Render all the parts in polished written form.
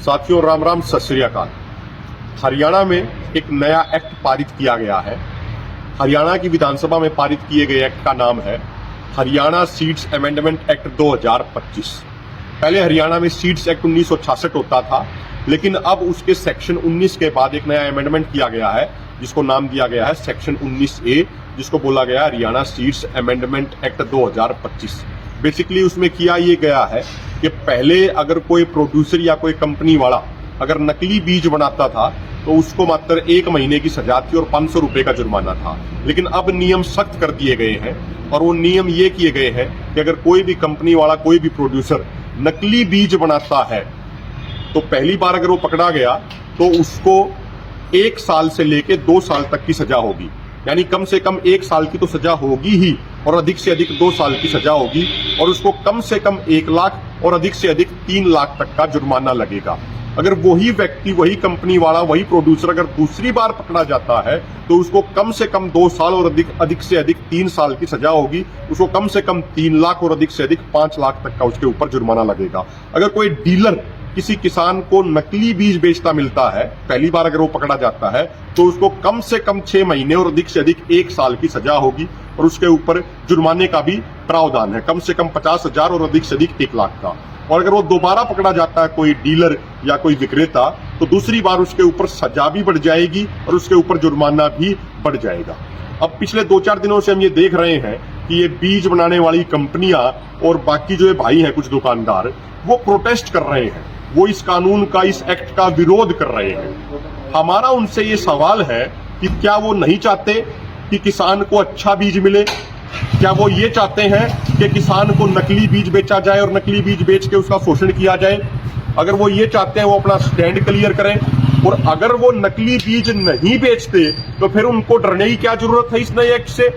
साथियों राम राम सत श्री अकाल। हरियाणा में एक नया एक्ट पारित किया गया है। हरियाणा की विधानसभा में पारित किए गए एक्ट का नाम है हरियाणा सीड्स अमेंडमेंट एक्ट 2025। पहले हरियाणा में सीड्स एक्ट 1966 होता था, लेकिन अब उसके सेक्शन 19 के बाद एक नया अमेंडमेंट किया गया है जिसको नाम दिया गया है सेक्शन 19A, जिसको बोला गया Haryana seeds amendment act 2025। Basically उसमें किया ये गया है कि पहले अगर कोई प्रोड्यूसर या कोई कंपनी वाला अगर नकली बीज बनाता था तो उसको मात्र 1 महीने की सजा थी और 500 रुपए का जुर्माना था। लेकिन अब नियम सख्त कर दिए गए हैं और वो नियम ये किए गए हैं कि अगर कोई भी कंपनी वाला कोई भी प्रोड्यूसर नकली बीज बनाता है तो पहली बार अगर वो पकड़ा गया तो उसको 1 साल से लेके 2 साल तक की सजा होगी। यानी कम से कम 1 साल की तो सजा होगी ही और अधिक से अधिक 2 साल की सजा होगी और उसको कम से कम 1 लाख और अधिक से अधिक 3 लाख तक का जुर्माना लगेगा। अगर वही व्यक्ति, वही कंपनी वाला, वही प्रोड्यूसर अगर दूसरी बार पकड़ा जाता है तो उसको कम से कम 2 साल और अधिक से अधिक 3 साल की सजा होगी। उसको कम से कम 3 लाख और अधिक से अधिक 5 लाख तक का उसके ऊपर जुर्माना लगेगा। अगर कोई डीलर किसी किसान को नकली बीज बेचता मिलता है, पहली बार अगर वो पकड़ा जाता है तो उसको कम से कम 6 महीने और अधिक से अधिक 1 साल की सजा होगी और उसके ऊपर जुर्माने का भी प्रावधान है, कम से कम 50,000 और अधिक से अधिक 1 लाख का। और अगर वो दोबारा पकड़ा जाता है कोई डीलर या कोई विक्रेता तो दूसरी बार उसके ऊपर सजा भी बढ़ जाएगी और उसके ऊपर जुर्माना भी बढ़ जाएगा। अब पिछले 2-4 दिनों से हम ये देख रहे हैं कि ये बीज बनाने वाली कंपनियां और बाकी जो भाई हैं कुछ दुकानदार, वो प्रोटेस्ट कर रहे हैं, वो इस कानून का, इस एक्ट का विरोध कर रहे हैं। हमारा उनसे ये सवाल है कि क्या वो नहीं चाहते कि किसान को अच्छा बीज मिले? क्या वो ये चाहते हैं कि किसान को नकली बीज बेचा जाए और नकली बीज बेच के उसका शोषण किया जाए? अगर वो ये चाहते हैं वो अपना स्टैंड क्लियर करें, और अगर वो नकली बीज नहीं बेचते तो फिर उनको डरने की क्या जरूरत है इस नए एक्ट से?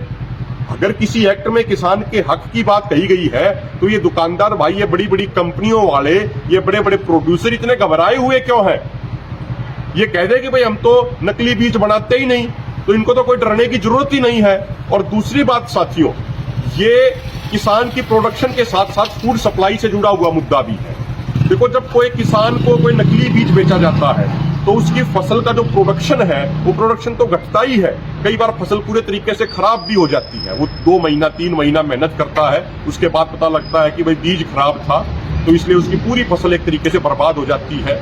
अगर किसी एक्ट में किसान के हक की बात कही गई है तो ये दुकानदार भाई, ये बड़ी बड़ी कंपनियों वाले, ये बड़े बड़े प्रोड्यूसर इतने घबराए हुए क्यों हैं? ये कह दे कि भाई हम तो नकली बीज बनाते ही नहीं, तो इनको तो कोई डरने की जरूरत ही नहीं है। और दूसरी बात साथियों, ये किसान की प्रोडक्शन के साथ साथ फूड सप्लाई से जुड़ा हुआ मुद्दा भी है। देखो, जब कोई किसान को कोई नकली बीज बेचा जाता है तो उसकी फसल का जो प्रोडक्शन है वो प्रोडक्शन तो घटता ही है। कई बार फसल पूरे तरीके से खराब भी हो जाती है। वो 2 महीना 3 महीना मेहनत करता है, उसके बाद पता लगता है कि भाई बीज खराब था, तो इसलिए उसकी पूरी फसल एक तरीके से बर्बाद हो जाती है।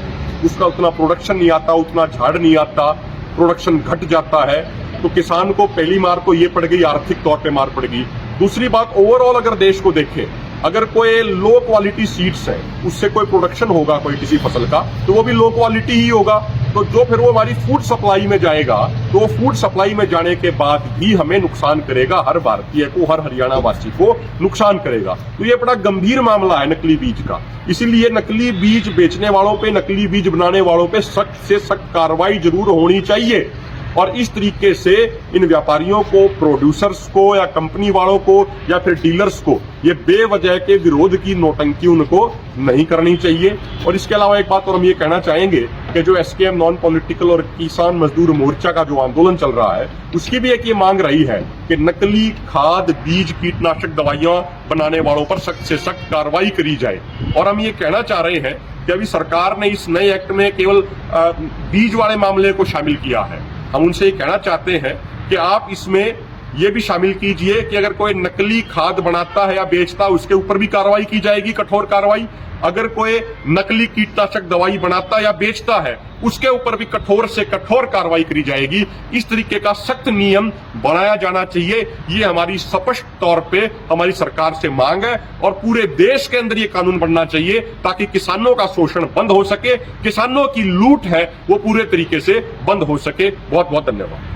उसका उतना प्रोडक्शन नहीं आता, उतना झाड़ नहीं आता, प्रोडक्शन घट जाता है। तो किसान को पहली मार तो ये पड़ गई, आर्थिक तौर पे मार पड़ गई। दूसरी बात, ओवरऑल अगर देश को देखें, अगर कोई लो क्वालिटी सीड्स है उससे कोई प्रोडक्शन होगा कोई किसी फसल का तो वो भी लो क्वालिटी ही होगा। तो जो फिर वो हमारी फूड सप्लाई में जाएगा तो वो फूड सप्लाई में जाने के बाद भी हमें नुकसान करेगा, हर भारतीय को, हर हरियाणा वासी को नुकसान करेगा। तो ये बड़ा गंभीर मामला है नकली बीज का। इसीलिए नकली बीज बेचने वालों पे, नकली बीज बनाने वालों पे सख्त से सख्त कार्रवाई जरूर होनी चाहिए। और इस तरीके से इन व्यापारियों को, प्रोड्यूसर्स को या कंपनी वालों को या फिर डीलर्स को ये बेवजह के विरोध की नौटंकी उनको नहीं करनी चाहिए। और इसके अलावा एक बात और हम ये कहना चाहेंगे कि जो एसकेएम नॉन पॉलिटिकल और किसान मजदूर मोर्चा का जो आंदोलन चल रहा है उसकी भी एक ये मांग रही है कि नकली खाद, बीज, कीटनाशक दवाइयां बनाने वालों पर सख्त से सख्त कार्रवाई करी जाए। और हम ये कहना चाह रहे हैं कि अभी सरकार ने इस नए एक्ट में केवल बीज वाले मामले को शामिल किया है। हम उनसे ये कहना चाहते हैं कि आप इसमें ये भी शामिल कीजिए कि अगर कोई नकली खाद बनाता है या बेचता है उसके ऊपर भी कार्रवाई की जाएगी, कठोर कार्रवाई। अगर कोई नकली कीटनाशक दवाई बनाता या बेचता है उसके ऊपर भी कठोर से कठोर कार्रवाई करी जाएगी। इस तरीके का सख्त नियम बनाया जाना चाहिए। ये हमारी स्पष्ट तौर पे हमारी सरकार से मांग है और पूरे देश के अंदर ये कानून बनना चाहिए ताकि किसानों का शोषण बंद हो सके, किसानों की लूट है वो पूरे तरीके से बंद हो सके। बहुत बहुत धन्यवाद।